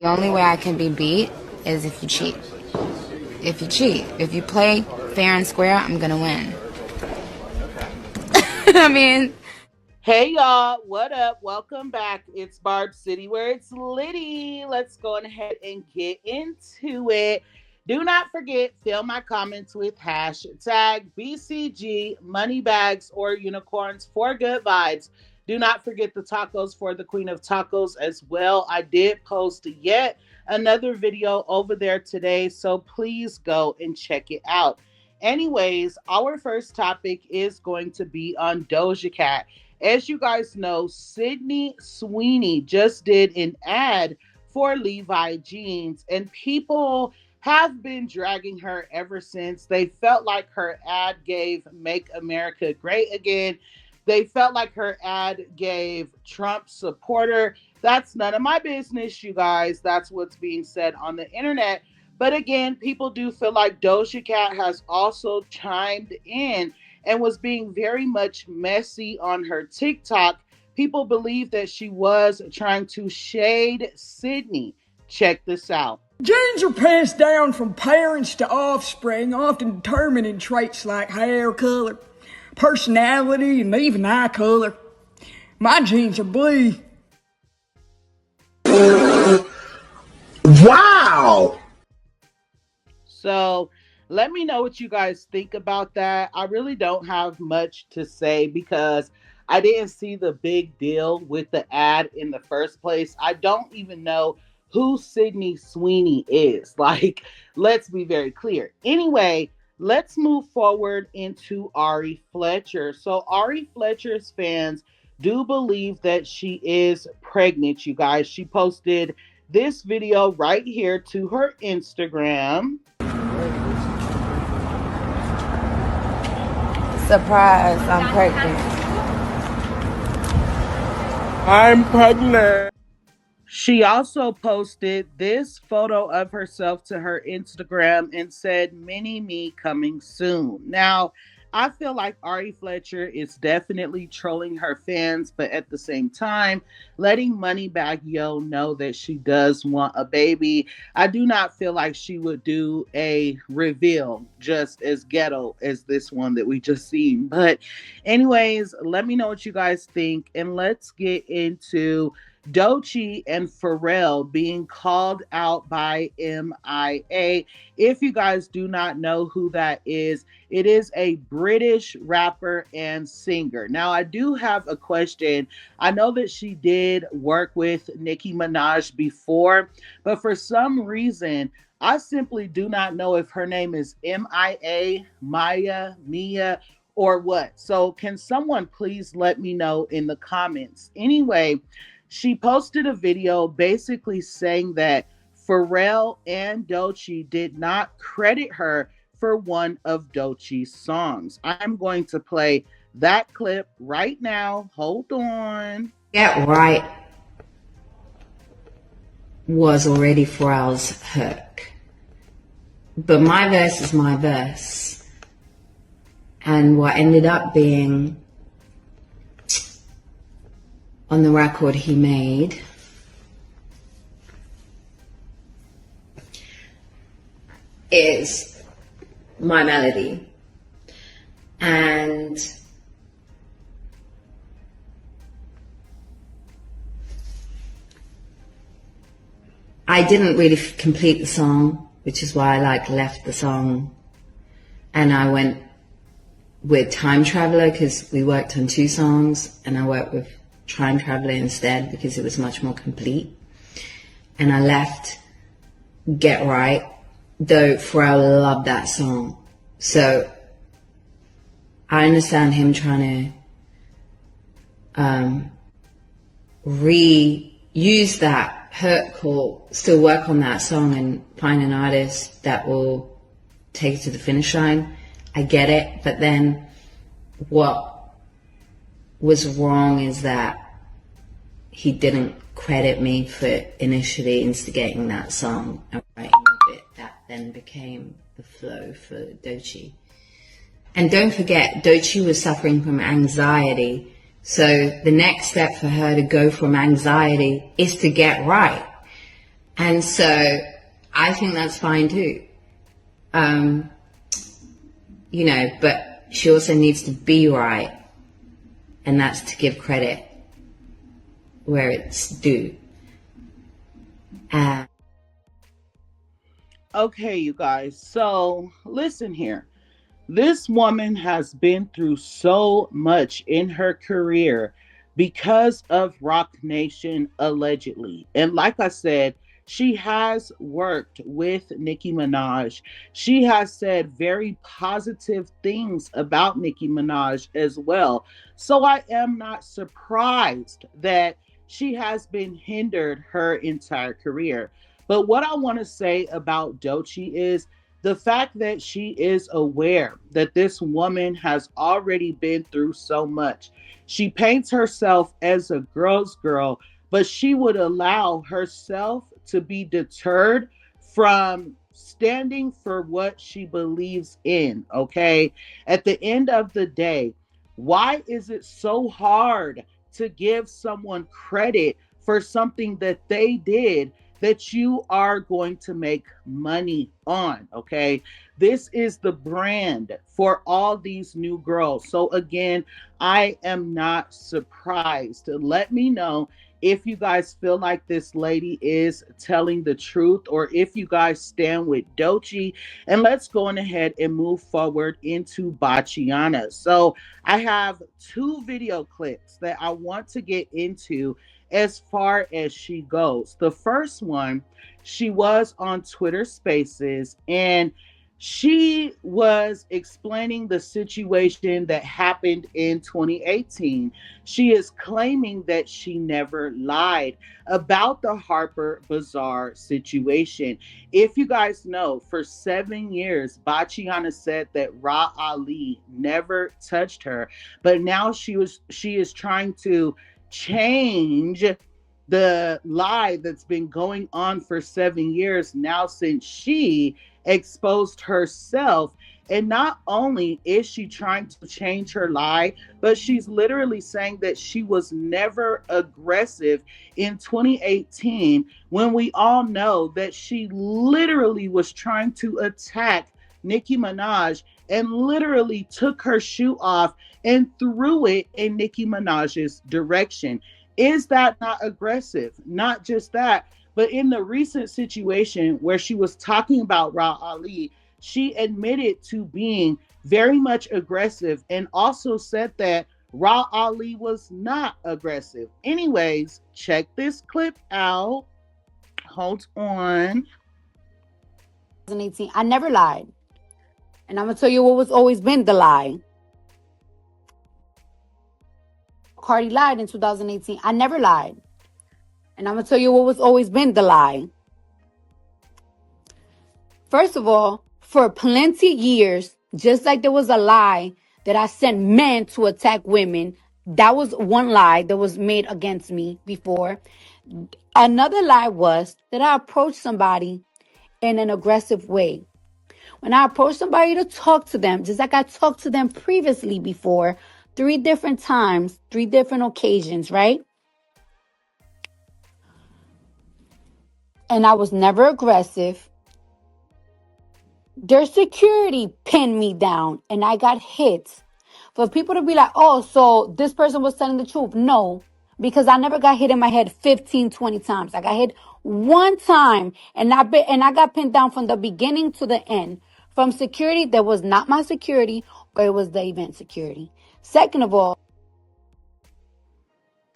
The only way I can be beat is if you cheat. If you cheat. If you play fair and square, I'm gonna win. I mean... Hey y'all, what up? Welcome back. It's Barb City where it's litty. Let's go ahead and get into it. Do not forget, fill my comments with hashtag BCG, money bags, or unicorns for good vibes. Do not forget the tacos for the queen of tacos as well. I did post yet another video over there today, so please go and check it out. Anyways, our first topic is going to be on Doja Cat. As you guys know, Sydney Sweeney just did an ad for Levi jeans, and people have been dragging her ever since. They felt like her ad gave Make America Great Again. They felt like her ad gave Trump supporter. That's none of my business, you guys. That's what's being said on the internet. But again, people do feel like Doja Cat has also chimed in and was being very much messy on her TikTok. People believe that she was trying to shade Sydney. Check this out. Genes are passed down from parents to offspring, often determining traits like hair color, personality, and even eye color. My genes are blue. Wow! So let me know what you guys think about that. I really don't have much to say because I didn't see the big deal with the ad in the first place. I don't even know who Sydney Sweeney is. Like, let's be very clear. Anyway, let's move forward into Ari Fletcher. So Ari Fletcher's fans do believe that she is pregnant, you guys. She posted this video right here to her Instagram. Surprise, I'm pregnant. I'm pregnant. She also posted this photo of herself to her Instagram and said, "Mini me coming soon." Now, I feel like Ari Fletcher is definitely trolling her fans, but at the same time, letting Moneybagg Yo know that she does want a baby. I do not feel like she would do a reveal just as ghetto as this one that we just seen. But anyways, let me know what you guys think, and let's get into Doechii and Pharrell being called out by M.I.A. If you guys do not know who that is, it is a British rapper and singer. Now, I do have a question. I know that she did work with Nicki Minaj before, but for some reason, I simply do not know if her name is M.I.A, Maya, Mia, or what. So can someone please let me know in the comments? Anyway, she posted a video basically saying that Pharrell and Doechii did not credit her for one of Doechii's songs. I'm going to play that clip right now. Hold on. Get Right was already Pharrell's hook. But my verse is my verse. And what ended up being on the record he made is my melody. And I didn't really complete the song, which is why I left the song, and I went with Time Traveler because we worked on 2 songs, and I worked with Time Traveler instead because it was much more complete. And I left Get Right, though Pharrell loved that song. So I understand him trying to reuse that hook or still work on that song and find an artist that will take it to the finish line. I get it, but then what was wrong is that he didn't credit me for initially instigating that song and writing the bit that then became the flow for Doechii. And don't forget, Doechii was suffering from anxiety, so the next step for her to go from anxiety is to get right. And so I think that's fine too. You know, but she also needs to be right. And that's to give credit where it's due. Okay, you guys. So listen here. This woman has been through so much in her career because of Rock Nation, allegedly. And like I said, she has worked with Nicki Minaj. She has said very positive things about Nicki Minaj as well. So I am not surprised that she has been hindered her entire career. But what I want to say about Doechii is the fact that she is aware that this woman has already been through so much. She paints herself as a girl's girl, but she would allow herself to be deterred from standing for what she believes in, okay? At the end of the day, why is it so hard to give someone credit for something that they did that you are going to make money on, okay? This is the brand for all these new girls. So again, I am not surprised. Let me know if you guys feel like this lady is telling the truth or if you guys stand with Doechii. And let's go on ahead and move forward into Bachiana. So I have two video clips that I want to get into as far as she goes. The first one, she was on Twitter Spaces and she was explaining the situation that happened in 2018. She is claiming that she never lied about the Harper Bazaar situation. If you guys know, for 7 years, Bachiana said that Rah Ali never touched her, but now she is trying to change the lie that's been going on for 7 years now since she exposed herself. And not only is she trying to change her lie, but she's literally saying that she was never aggressive in 2018 when we all know that she literally was trying to attack Nicki Minaj and literally took her shoe off and threw it in Nicki Minaj's direction. Is that not aggressive? Not just that, but in the recent situation where she was talking about Rah Ali, she admitted to being very much aggressive and also said that Rah Ali was not aggressive. Anyways, check this clip out. Hold on. 2018, I never lied. And I'm going to tell you what was always been the lie. Cardi lied in 2018. I never lied. And I'm going to tell you what was always been the lie. First of all, for plenty years, just like there was a lie that I sent men to attack women, that was one lie that was made against me before. Another lie was that I approached somebody in an aggressive way. When I approach somebody to talk to them, just like I talked to them previously before, 3 different times, 3 different occasions, right? And I was never aggressive. Their security pinned me down and I got hit. For people to be like, oh, so this person was telling the truth. No, because I never got hit in my head 15, 20 times. I got hit one time and I got pinned down from the beginning to the end. From security that was not my security, or it was the event security. Second of all.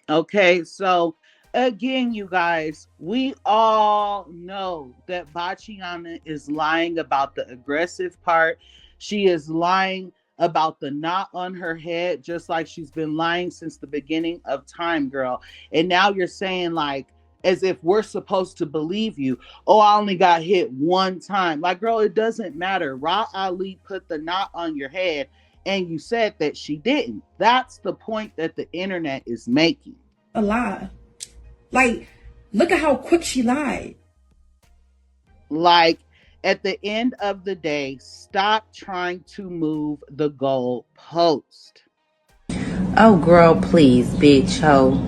Okay, so again, you guys, we all know that Bachiana is lying about the aggressive part. She is lying about the knot on her head, just like she's been lying since the beginning of time, girl. And now you're saying, like, as if we're supposed to believe you. Oh, I only got hit one time. Like, girl, it doesn't matter. Rah Ali put the knot on your head and you said that she didn't. That's the point that the internet is making. A lie. Like, look at how quick she lied. Like, at the end of the day, stop trying to move the goal post. Oh, girl, please, bitch, ho.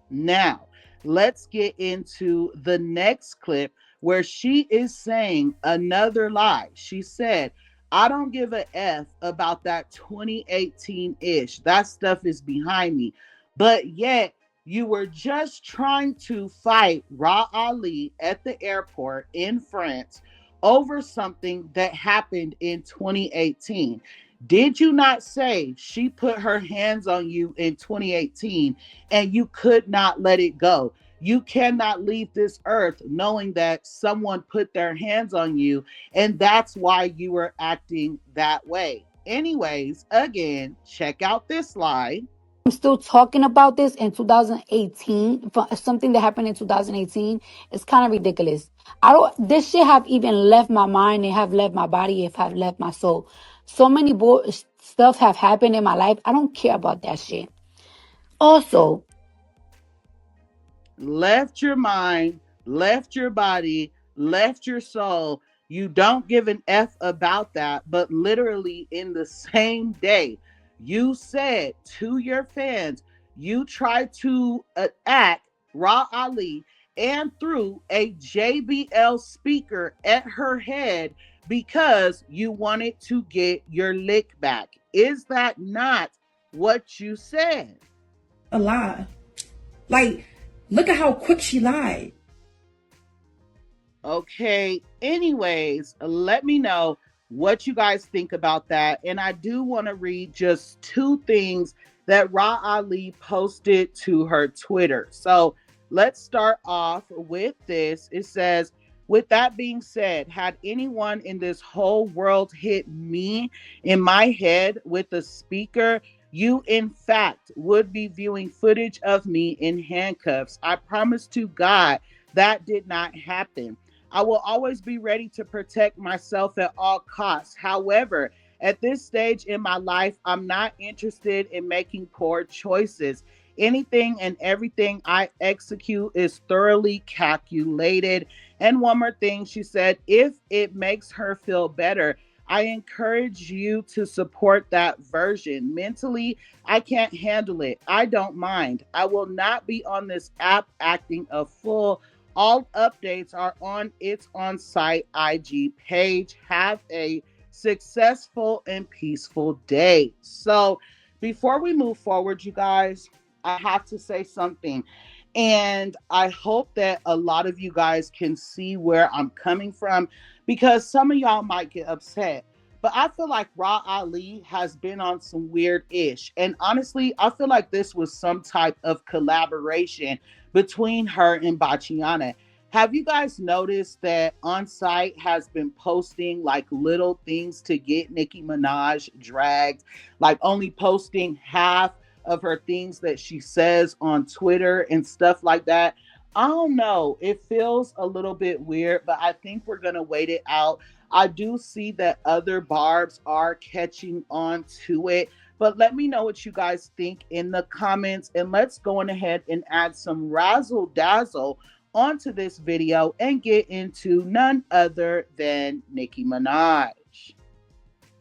Now, Let's get into the next clip where she is saying another lie. She said, I don't give a F about that 2018 ish. That stuff is behind me. But yet, you were just trying to fight Rah Ali at the airport in France over something that happened in 2018. Did you not say she put her hands on you in 2018 and you could not let it go? You cannot leave this earth knowing that someone put their hands on you, and that's why you were acting that way. Anyways, again, check out this lie. I'm still talking about this in 2018 for something that happened in 2018. It's kind of ridiculous. I don't. This shit have even left my mind. It have left my body. It have left my soul. So many stuff have happened in my life. I don't care about that shit. Also, Left your mind, left your body, left your soul. You don't give an F about that, but literally in the same day, you said to your fans, you tried to attack Rah Ali and threw a JBL speaker at her head because you wanted to get your lick back. Is that not what you said? A lie. Like, look at how quick she lied. Okay. Anyways, let me know what you guys think about that. And I do want to read just two things that Rah Ali posted to her Twitter. So let's start off with this. It says, with that being said, had anyone in this whole world hit me in my head with a speaker, you in fact would be viewing footage of me in handcuffs. I promise to God that did not happen. I will always be ready to protect myself at all costs. However, at this stage in my life, I'm not interested in making poor choices. Anything and everything I execute is thoroughly calculated. And one more thing, she said, if it makes her feel better, I encourage you to support that version. Mentally, I can't handle it. I don't mind. I will not be on this app acting a fool. All updates are on its on-site IG page. Have a successful and peaceful day. So before we move forward, you guys, I have to say something. And I hope that a lot of you guys can see where I'm coming from because some of y'all might get upset. But I feel like Rah Ali has been on some weird ish. And honestly, I feel like this was some type of collaboration between her and Bachiana. Have you guys noticed that On Site has been posting like little things to get Nicki Minaj dragged, like only posting half of her things that she says on Twitter and stuff like that? I don't know. It feels a little bit weird, but I think we're going to wait it out. I do see that other Barbs are catching on to it. But let me know what you guys think in the comments. And let's go on ahead and add some razzle dazzle onto this video and get into none other than Nicki Minaj.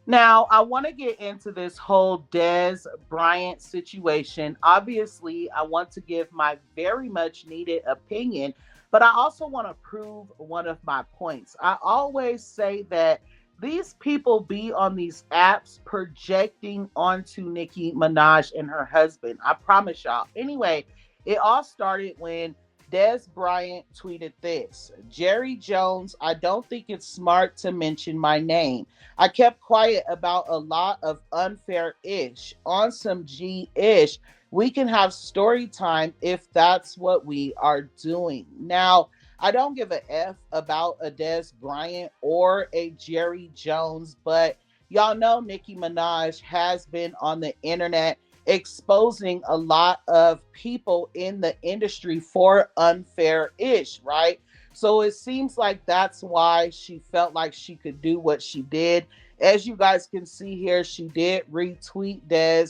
Now, I want to get into this whole Des Bryant situation. Obviously, I want to give my very much needed opinion, but I also want to prove one of my points. I always say that these people be on these apps projecting onto Nicki Minaj and her husband. I promise y'all. Anyway, it all started when Des Bryant tweeted this: Jerry Jones, I don't think it's smart to mention my name. I kept quiet about a lot of unfair-ish. On some G-ish, we can have story time if that's what we are doing. Now, I don't give a F about a Des Bryant or a Jerry Jones, but y'all know Nicki Minaj has been on the internet exposing a lot of people in the industry for unfair-ish, right? So it seems like that's why she felt like she could do what she did. As you guys can see here, she did retweet Des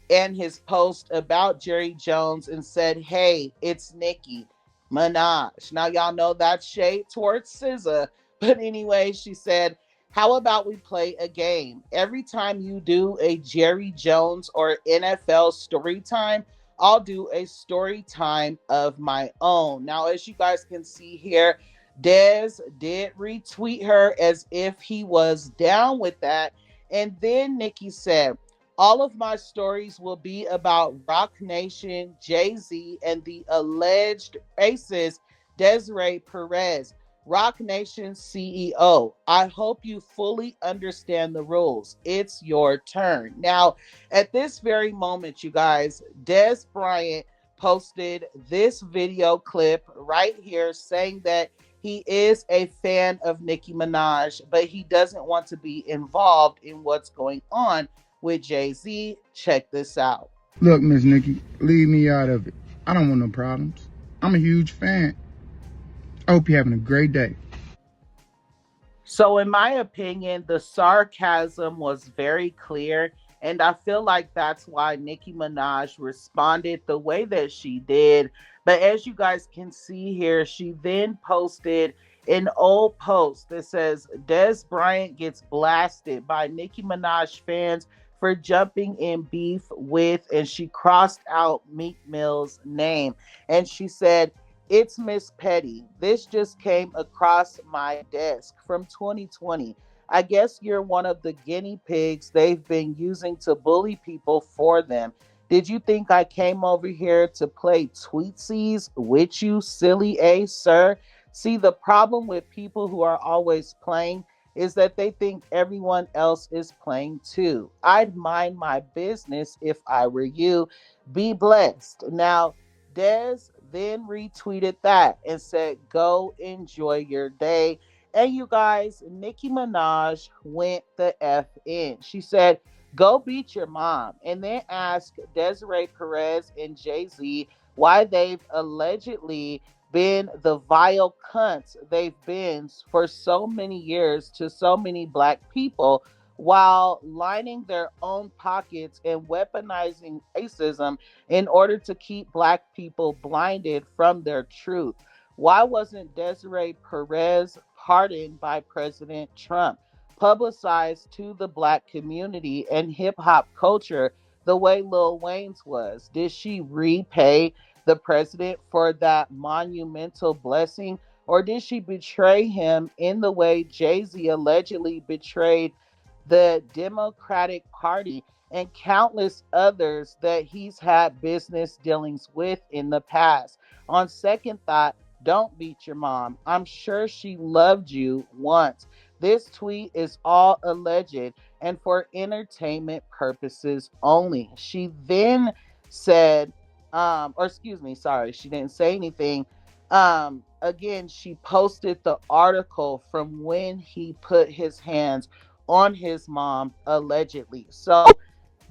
and his post about Jerry Jones and said, hey, it's Nicki Minaj. Now, y'all know that's shade towards SZA. But anyway, she said, how about we play a game? Every time you do a Jerry Jones or NFL story time, I'll do a story time of my own. Now, as you guys can see here, Dez did retweet her as if he was down with that. And then Nicki said, all of my stories will be about Rock Nation, Jay-Z, and the alleged racist Desiree Perez, Rock Nation CEO. I hope you fully understand the rules. It's your turn. Now, at this very moment, you guys, Des Bryant posted this video clip right here saying that he is a fan of Nicki Minaj, but he doesn't want to be involved in what's going on with Jay-Z. Check this out. Look, Miss Nicki, leave me out of it. I don't want no problems. I'm a huge fan. I hope you're having a great day. So, in my opinion, the sarcasm was very clear. And I feel like that's why Nicki Minaj responded the way that she did. But as you guys can see here, she then posted an old post that says, Des Bryant gets blasted by Nicki Minaj fans for jumping in beef with, and she crossed out Meek Mill's name. And she said, it's Miss Petty. This just came across my desk from 2020. I guess you're one of the guinea pigs they've been using to bully people for them. Did you think I came over here to play tweetsies with you, silly A, sir? See, the problem with people who are always playing is that they think everyone else is playing too. I'd mind my business if I were you. Be blessed. Now, Des then retweeted that and said, go enjoy your day. And you guys, Nicki Minaj went the F in. She said, go beat your mom. And then ask Desiree Perez and Jay-Z why they've allegedly been the vile cunts they've been for so many years to so many black people, while lining their own pockets and weaponizing racism in order to keep black people blinded from their truth. Why wasn't Desiree Perez pardoned by President Trump, publicized to the black community and hip hop culture the way Lil Wayne's was? Did she repay the president for that monumental blessing? Or did she betray him in the way Jay-Z allegedly betrayed the Democratic Party and countless others that he's had business dealings with in the past? On second thought, don't beat your mom. I'm sure she loved you once. This tweet is all alleged and for entertainment purposes only. She then said, or excuse me, sorry, she didn't say anything. Again, she posted the article from when he put his hands on his mom, allegedly. So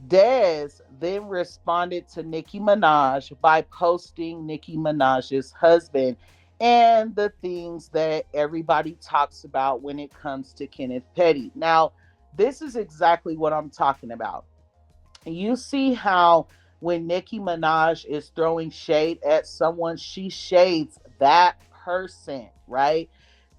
Dez then responded to Nicki Minaj by posting Nicki Minaj's husband and the things that everybody talks about when it comes to Kenneth Petty. Now, this is exactly what I'm talking about. You see how when Nicki Minaj is throwing shade at someone, she shades that person, right?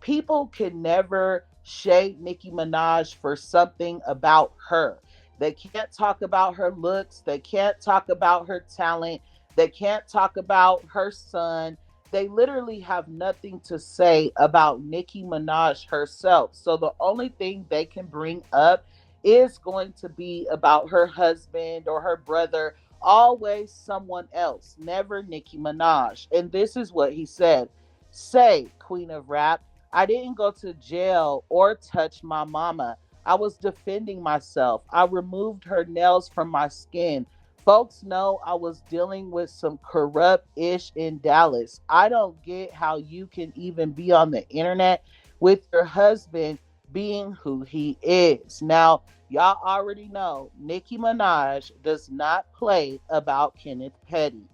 People can never shade Nicki Minaj for something about her. They can't talk about her looks. They can't talk about her talent. They can't talk about her son. They literally have nothing to say about Nicki Minaj herself. So the only thing they can bring up is going to be about her husband or her brother, always someone else, never Nicki Minaj. And this is what he said. Say, Queen of Rap, I didn't go to jail or touch my mama. I was defending myself. I removed her nails from my skin. Folks know I was dealing with some corrupt ish in Dallas. I don't get how you can even be on the internet with your husband being who he is. Now, y'all already know Nicki Minaj does not play about Kenneth Petty.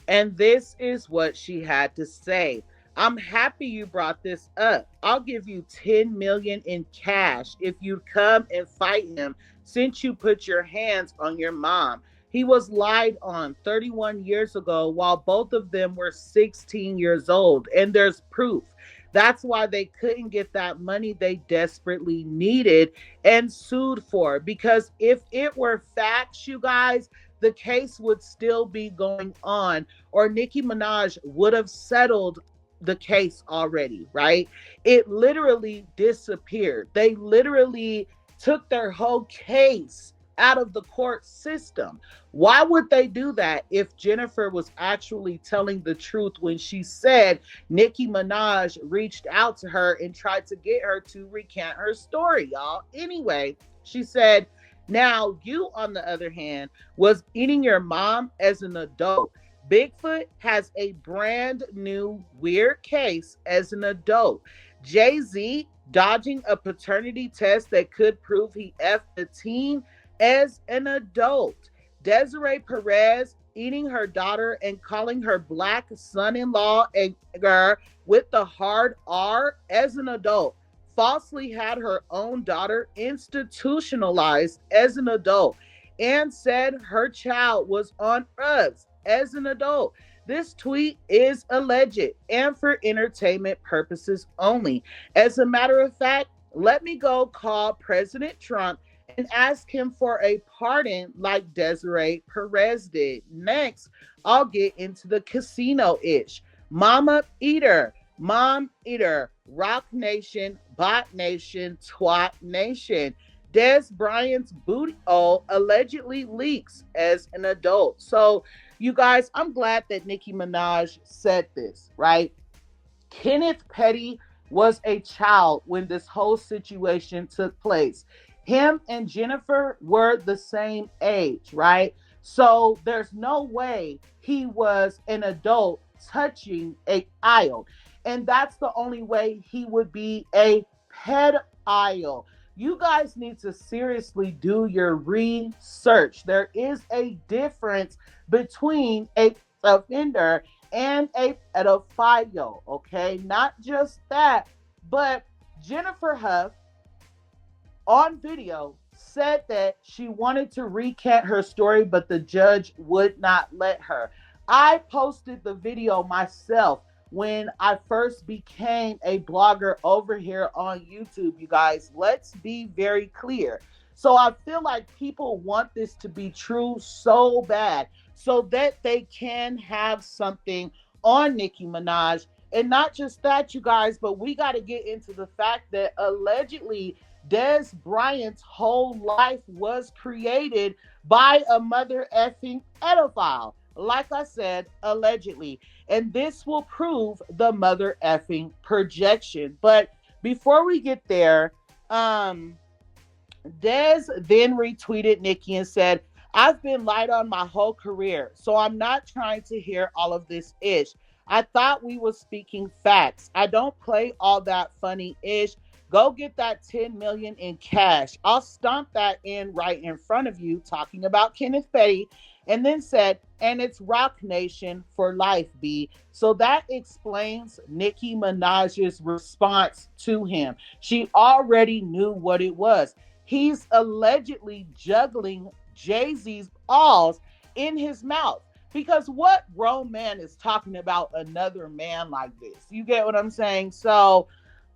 And this is what she had to say. I'm happy you brought this up. I'll give you 10 million in cash if you come and fight him since you put your hands on your mom. He was lied on 31 years ago while both of them were 16 years old, and there's proof. That's why they couldn't get that money they desperately needed and sued for. Because if it were facts, you guys, the case would still be going on, or Nicki Minaj would have settled the case already, right? It literally disappeared. They literally took their whole case out of the court system. Why would they do that if Jennifer was actually telling the truth when she said Nicki Minaj reached out to her and tried to get her to recant her story, y'all? Anyway, she said, now you, on the other hand, was eating your mom as an adult. Bigfoot has a brand new weird case as an adult. Jay-Z dodging a paternity test that could prove he effed a teen as an adult. Desiree Perez eating her daughter and calling her black son-in-law a girl with the hard R as an adult. Falsely had her own daughter institutionalized as an adult and said her child was on drugs as an adult. This tweet is alleged and for entertainment purposes only. As a matter of fact, let me go call President Trump and ask him for a pardon like Desiree Perez did. Next, I'll get into the casino ish. Mama Eater, Mom Eater, Rock Nation, Bot Nation, Twat Nation. Des Bryant's booty hole allegedly leaks as an adult. So, you guys, I'm glad that Nicki Minaj said this, right? Kenneth Petty was a child when this whole situation took place. Him and Jennifer were the same age, right? So there's no way he was an adult touching a child. And that's the only way he would be a pedophile. You guys need to seriously do your research. There is a difference between a offender and a pedophile, okay? Not just that, but Jennifer Huff on video said that she wanted to recant her story, but the judge would not let her. I posted the video myself when I first became a blogger over here on YouTube, you guys. Let's be very clear. So I feel like people want this to be true so bad so that they can have something on Nicki Minaj. And not just that, you guys, but we got to get into the fact that allegedly Des Bryant's whole life was created by a mother effing pedophile. Like I said, allegedly. And this will prove the mother effing projection. But before we get there, Des then retweeted Nicki and said, I've been lied on my whole career, so I'm not trying to hear all of this ish. I thought we were speaking facts. I don't play all that funny ish. Go get that 10 million in cash. I'll stomp that in right in front of you, talking about Kenneth Petty, and then said, and it's Rock Nation for life, B. So that explains Nicki Minaj's response to him. She already knew what it was. He's allegedly juggling Jay-Z's balls in his mouth. Because what grown man is talking about another man like this? You get what I'm saying? So,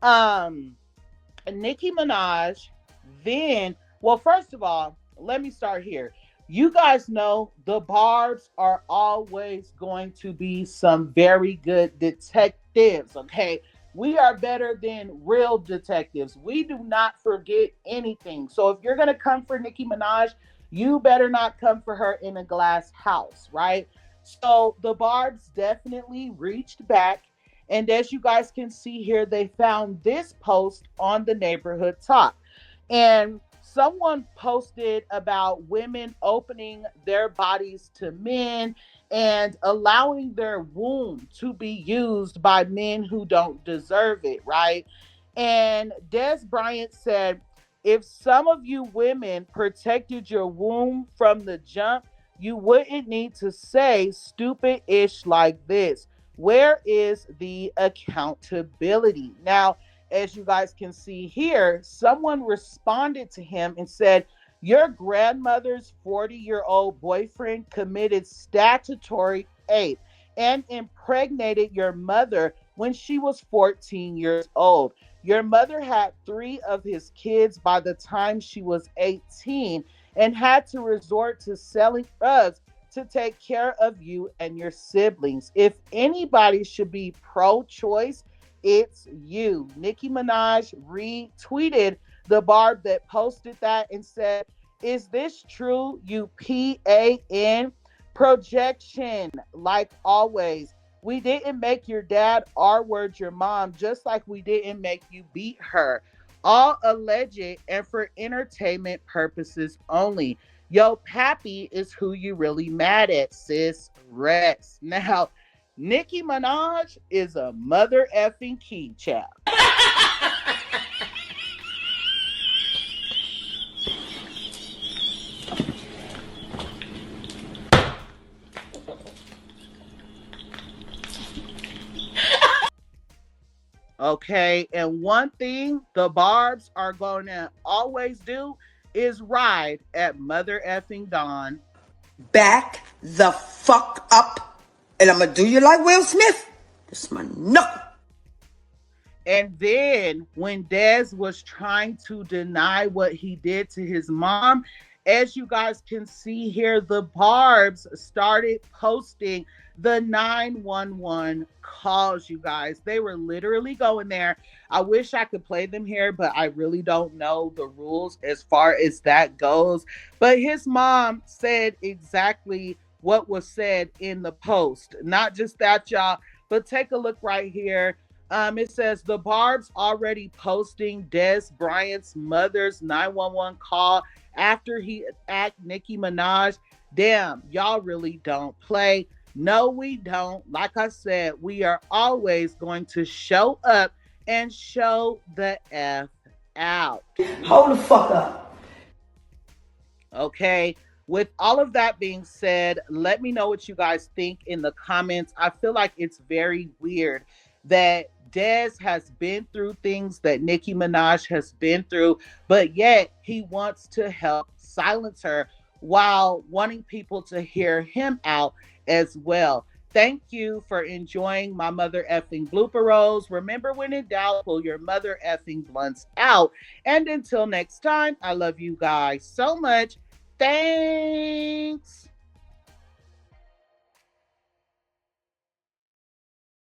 Nicki Minaj then, well, first of all, let me start here. You guys know the Barbs are always going to be some very good detectives, okay? We are better than real detectives. We do not forget anything. So if you're going to come for Nicki Minaj, you better not come for her in a glass house, right? So the Barbs definitely reached back. And as you guys can see here, they found this post on the neighborhood talk. And someone posted about women opening their bodies to men and allowing their womb to be used by men who don't deserve it, right? And Des Bryant said, if some of you women protected your womb from the jump, you wouldn't need to say stupid ish like this. Where is the accountability? Now, as you guys can see here, someone responded to him and said, your grandmother's 40-year-old boyfriend committed statutory rape and impregnated your mother when she was 14 years old. Your mother had 3 of his kids by the time she was 18, and had to resort to selling drugs to take care of you and your siblings. If anybody should be pro-choice, it's you. Nicki Minaj retweeted the Barb that posted that and said, "Is this true, you PAN? Projection, like always. We didn't make your dad R-word your mom, just like we didn't make you beat her. All alleged and for entertainment purposes only. Yo, Pappy is who you really mad at, sis. Rest." Now, Nicki Minaj is a mother effing key, child. Okay, and one thing the Barbs are going to always do is ride at mother effing Dawn. Back the fuck up, and I'm gonna do you like Will Smith. This is my knuckle. And then when Dez was trying to deny what he did to his mom, as you guys can see here, the Barbs started posting the 911 calls, you guys. They were literally going there. I wish I could play them here, but I really don't know the rules as far as that goes. But his mom said exactly what was said in the post. Not just that, y'all, but take a look right here. It says the Barb's already posting Des Bryant's mother's 911 call after he attacked Nicki Minaj. Damn, y'all really don't play. No, we don't. Like I said, we are always going to show up and show the F out. Hold the fuck up. Okay. With all of that being said, let me know what you guys think in the comments. I feel like it's very weird that Dez has been through things that Nicki Minaj has been through, but yet he wants to help silence her while wanting people to hear him out as well. Thank you for enjoying my mother effing blooper rolls. Remember, when in doubt, pull your mother effing blunts out. And until next time, I love you guys so much. Thanks.